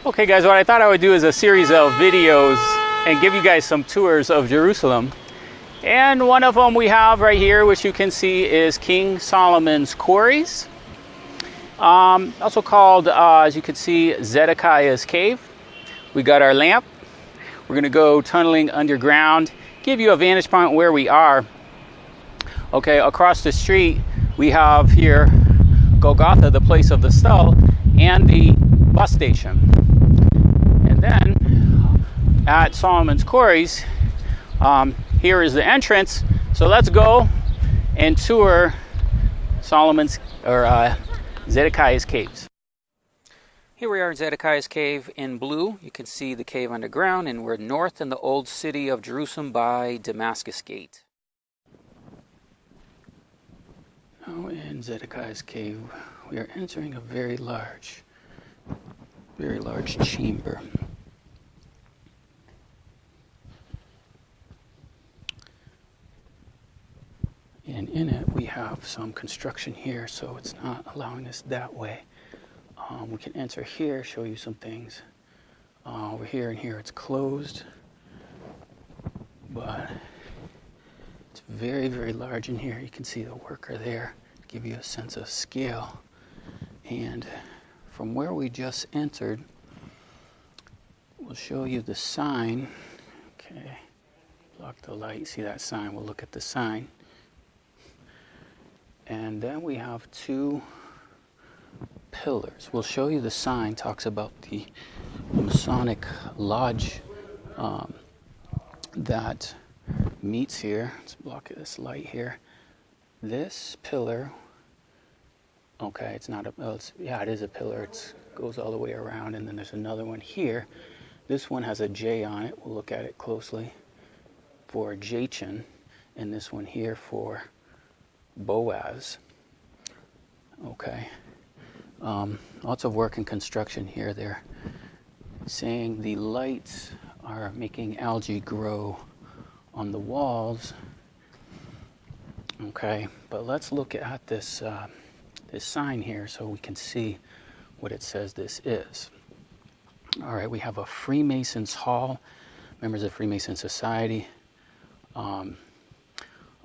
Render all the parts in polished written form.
Okay guys, what I thought I would do is a series of videos and give you guys some tours of Jerusalem. And one of them we have right here, which you can see, is King Solomon's Quarries. Also called, as you can see, Zedekiah's Cave. We got our lamp. We're going to go tunneling underground, give you a vantage point where we are. Okay, across the street we have here Golgotha, the place of the skull, and the bus station. And then at Solomon's Quarries, here is the entrance. So let's go and tour Zedekiah's caves. Here we are in Zedekiah's cave in blue. You can see the cave underground, and we're north in the old city of Jerusalem by Damascus Gate. Now in Zedekiah's cave, we are entering a very large chamber. And in it we have some construction here, so it's not allowing us that way. We can enter here, show you some things. Over here and here it's closed, but it's very, very large in here. You can see the worker there, give you a sense of scale. And from where we just entered, we'll show you the sign. Okay, block the light, see that sign? We'll look at the sign. And then we have two pillars. We'll show you the sign, talks about the Masonic Lodge that meets here. Let's block this light here. This pillar, okay, it's not a, oh, yeah, it is a pillar. It goes all the way around, and then there's another one here. This one has a J on it. We'll look at it closely for Jachin, and this one here for Boaz. Okay. Lots of work and construction here. They're saying the lights are making algae grow on the walls. Okay, but let's look at this this sign here so we can see what it says this is. All right, we have a Freemasons Hall, members of Freemason Society.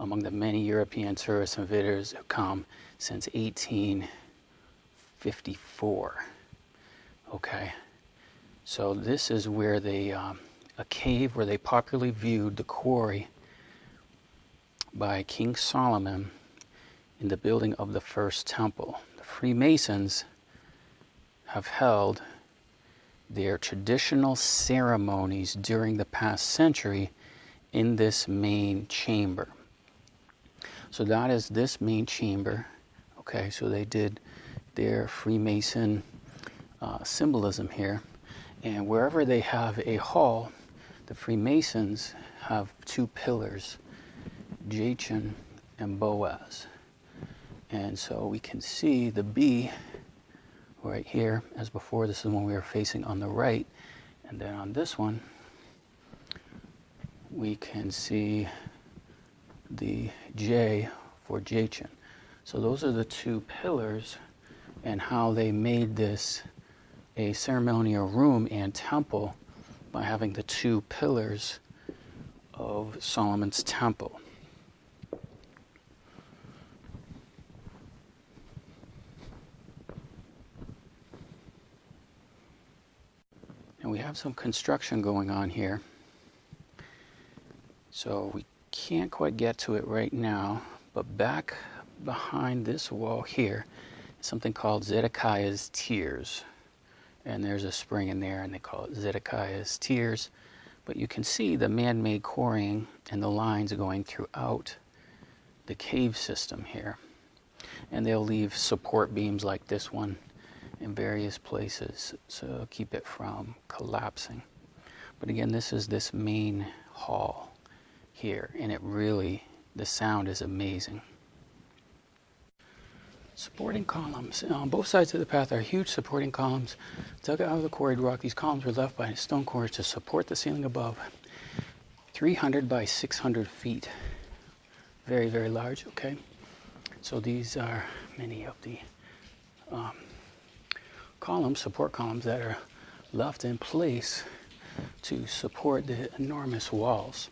Among the many European tourists and visitors who come since 1854. Okay, so this is where they, a cave where they popularly viewed the quarry by King Solomon in the building of the first temple. The Freemasons have held their traditional ceremonies during the past century in this main chamber. So that is this main chamber. Okay, so they did their Freemason symbolism here. And wherever they have a hall, the Freemasons have two pillars, Jachin and Boaz. And so we can see the B right here. As before, this is when we were facing on the right. And then on this one, we can see the J for Jachin. So those are the two pillars, and how they made this a ceremonial room and temple by having the two pillars of Solomon's temple. And we have some construction going on here. So we can't quite get to it right now, but back behind this wall here is something called Zedekiah's Tears. And there's a spring in there, and they call it Zedekiah's Tears. But you can see the man-made quarrying and the lines going throughout the cave system here. And they'll leave support beams like this one in various places to keep it from collapsing. But again, this is this main hall here, and it really, the sound is amazing. Supporting columns. On both sides of the path are huge supporting columns dug out of the quarried rock. These columns were left by stone quarries to support the ceiling above. 300 by 600 feet. Very, very large, okay? So these are many of the columns, support columns, that are left in place to support the enormous walls.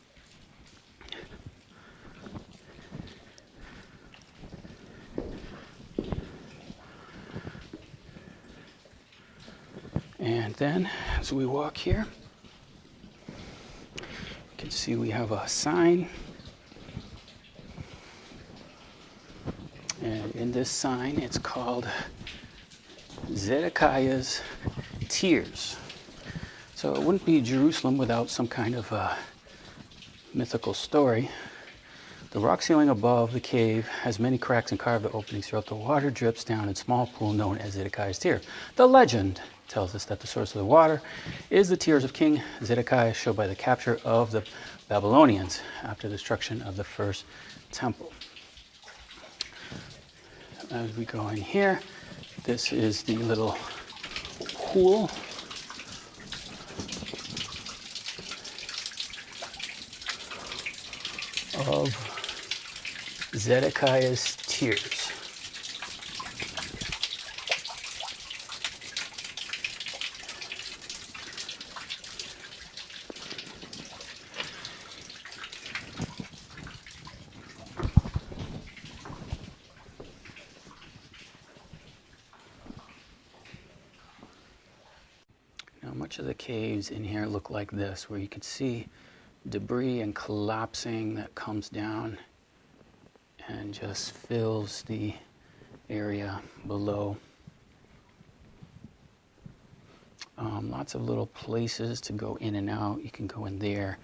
And then, as we walk here, you can see we have a sign. And in this sign, it's called Zedekiah's Tears. So it wouldn't be Jerusalem without some kind of mythical story. The rock ceiling above the cave has many cracks and carved openings throughout. The water drips down in a small pool known as Zedekiah's Tear. The legend tells us that the source of the water is the tears of King Zedekiah, shown by the capture of the Babylonians after the destruction of the first temple. As we go in here, this is the little pool. Of Zedekiah's Tears. Now, much of the caves in here look like this, where you can see debris and collapsing that comes down and just fills the area below. Lots of little places to go in and out. You can go in there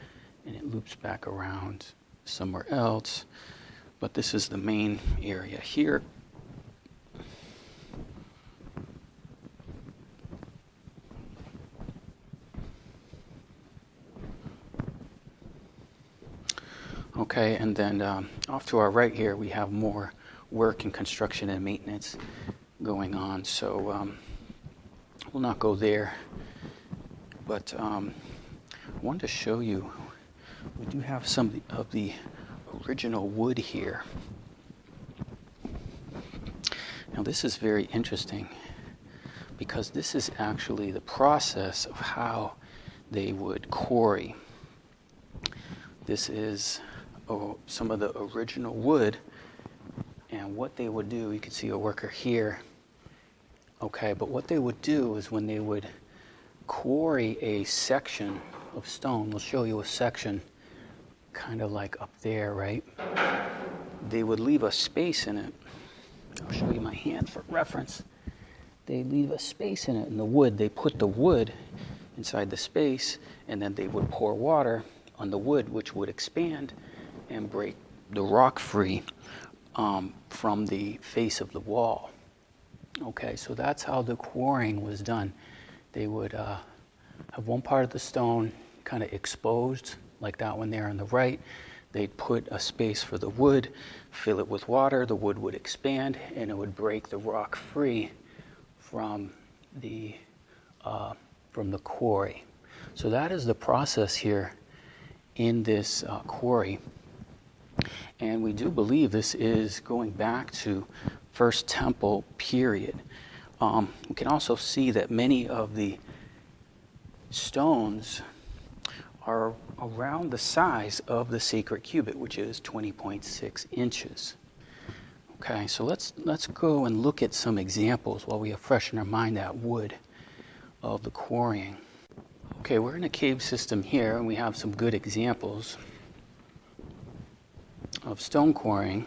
and it loops back around somewhere else. But this is the main area here. Okay, and then off to our right here, we have more work and construction and maintenance going on. So we'll not go there. But I wanted to show you, we do have some of the original wood here. Now this is very interesting because this is actually the process of how they would quarry. This is some of the original wood, and what they would do, you can see a worker here. Okay, but what they would do is when they would quarry a section of stone, we'll show you a section kind of like up there, right? They would leave a space in it. I'll show you my hand for reference. They leave a space in it in the wood. They put the wood inside the space, and then they would pour water on the wood, which would expand and break the rock free from the face of the wall. Okay, so that's how the quarrying was done. They would have one part of the stone kind of exposed, like that one there on the right. They'd put a space for the wood, fill it with water, the wood would expand, and it would break the rock free from the quarry. So that is the process here in this quarry. And we do believe this is going back to First Temple period. We can also see that many of the stones are around the size of the sacred cubit, which is 20.6 inches. Okay, so let's go and look at some examples while we have fresh in our mind that wood of the quarrying. Okay, we're in a cave system here, and we have some good examples of stone quarrying.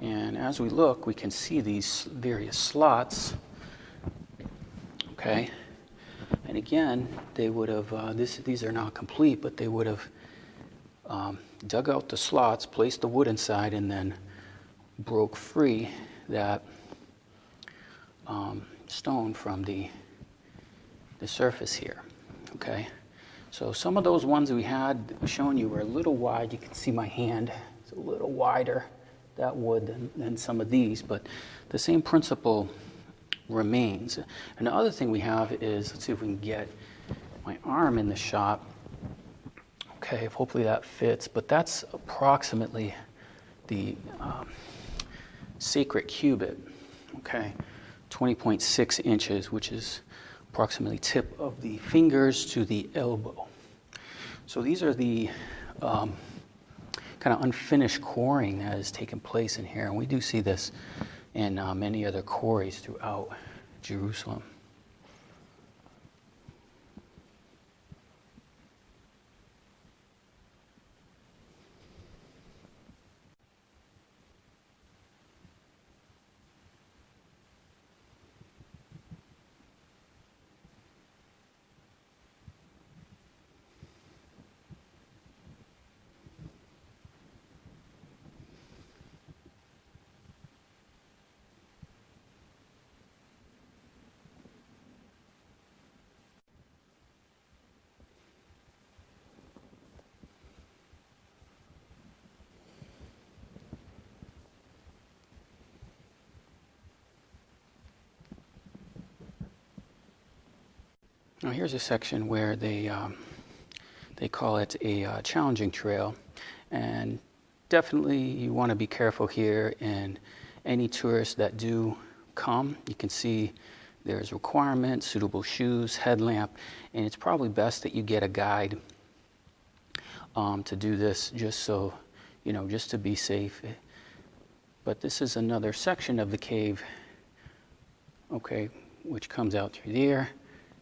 And as we look, we can see these various slots. Okay, and again, they would have, these are not complete, but they would have dug out the slots, placed the wood inside, and then broke free that stone from the surface here. Okay, so some of those ones we had shown you were a little wide. You can see my hand; it's a little wider, that wood, than some of these, but the same principle remains. And the other thing we have is, let's see if we can get my arm in the shot. Okay, hopefully that fits, but that's approximately the sacred cubit. Okay, 20.6 inches, which is approximately tip of the fingers to the elbow. So these are the kind of unfinished quarrying that has taken place in here. And we do see this in many other quarries throughout Jerusalem. Now here's a section where they call it a challenging trail, and definitely you want to be careful here. And any tourists that do come, you can see there's requirements, suitable shoes, headlamp, and it's probably best that you get a guide to do this, just so just to be safe. But this is another section of the cave, okay, which comes out through there.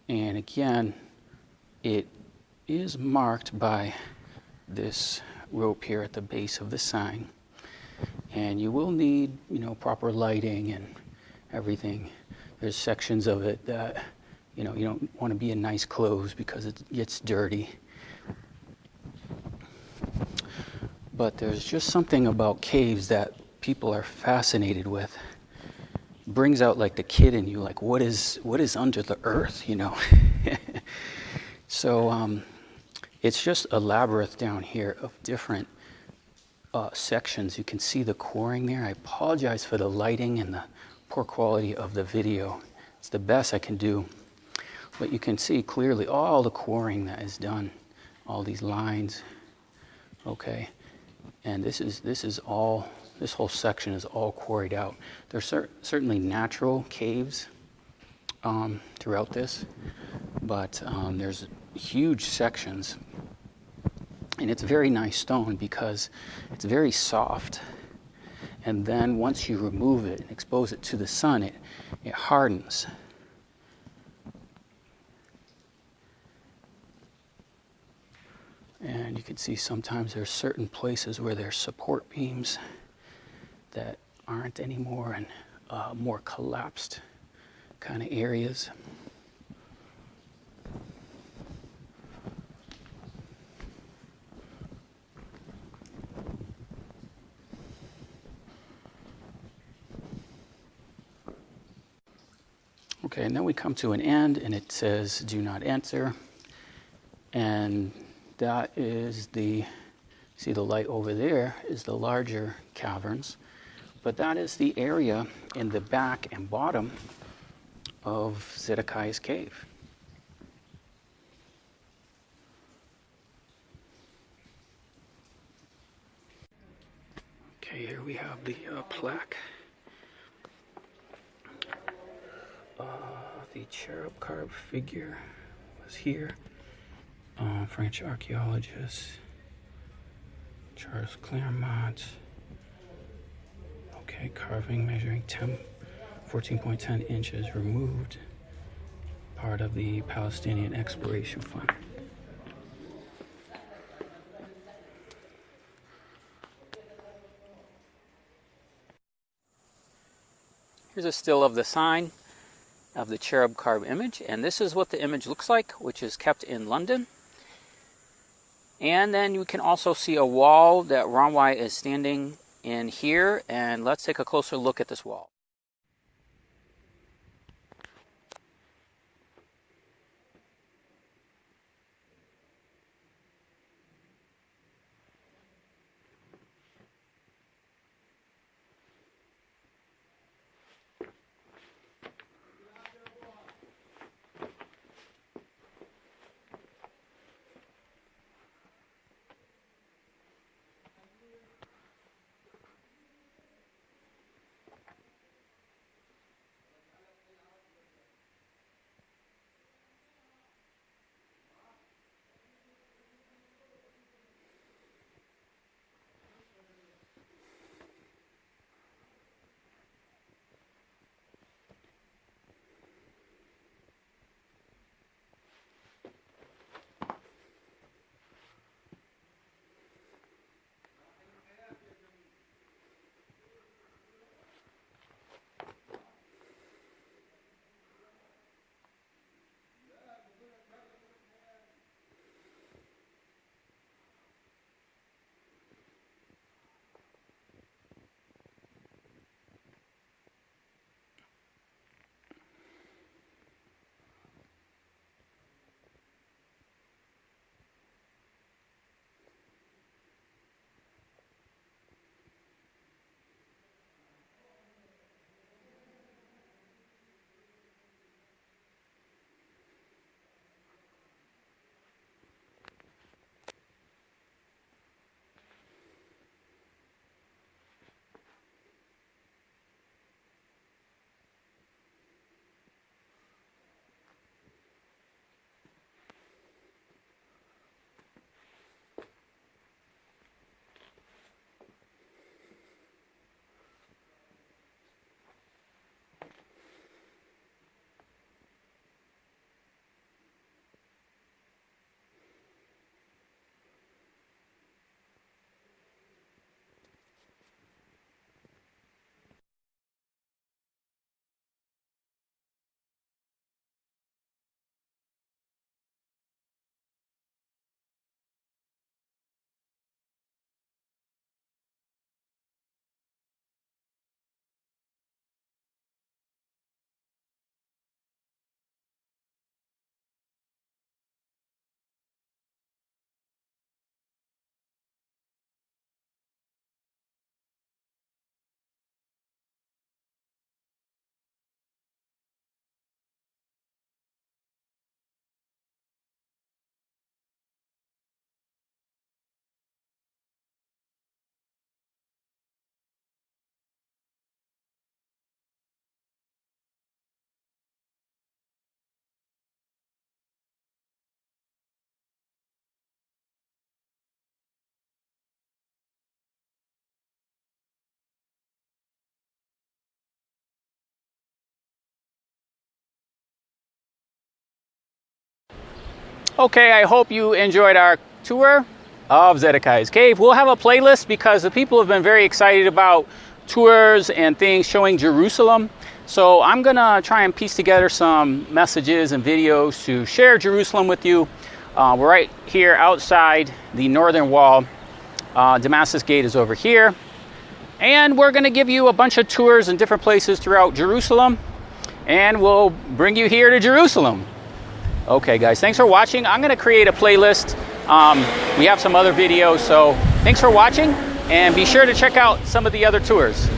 And again, it is marked by this rope here at the base of the sign. And you will need, proper lighting and everything. There's sections of it that, you don't want to be in nice clothes because it gets dirty. But there's just something about caves that people are fascinated with. Brings out like the kid in you, like what is under the earth, So it's just a labyrinth down here of different sections. You can see the quarrying there. I apologize for the lighting and the poor quality of the video. It's the best I can do, but you can see clearly all the quarrying that is done, all these lines. Okay, and this whole section is all quarried out. There's certainly natural caves throughout this, but there's huge sections, and it's very nice stone because it's very soft. And then once you remove it and expose it to the sun, it hardens. And you can see sometimes there's certain places where there's support beams that aren't anymore, and more collapsed kind of areas. Okay, and then we come to an end, and it says, "Do not enter." And that is see the light over there is the larger caverns. But that is the area in the back and bottom of Zedekiah's cave. Okay, here we have the plaque. The cherub carved figure was here. French archaeologist Charles Claremont. Okay, carving measuring 14.10 inches removed. Part of the Palestinian Exploration Fund. Here's a still of the sign of the cherub carved image, and this is what the image looks like, which is kept in London. And then you can also see a wall that Ramwai is standing in here, and let's take a closer look at this wall. Okay, I hope you enjoyed our tour of Zedekiah's cave. We'll have a playlist because the people have been very excited about tours and things showing Jerusalem. So I'm gonna try and piece together some messages and videos to share Jerusalem with you. We're right here outside the northern wall. Damascus Gate is over here. And we're gonna give you a bunch of tours in different places throughout Jerusalem. And we'll bring you here to Jerusalem. Okay guys, thanks for watching. I'm gonna create a playlist. We have some other videos, so thanks for watching, and be sure to check out some of the other tours.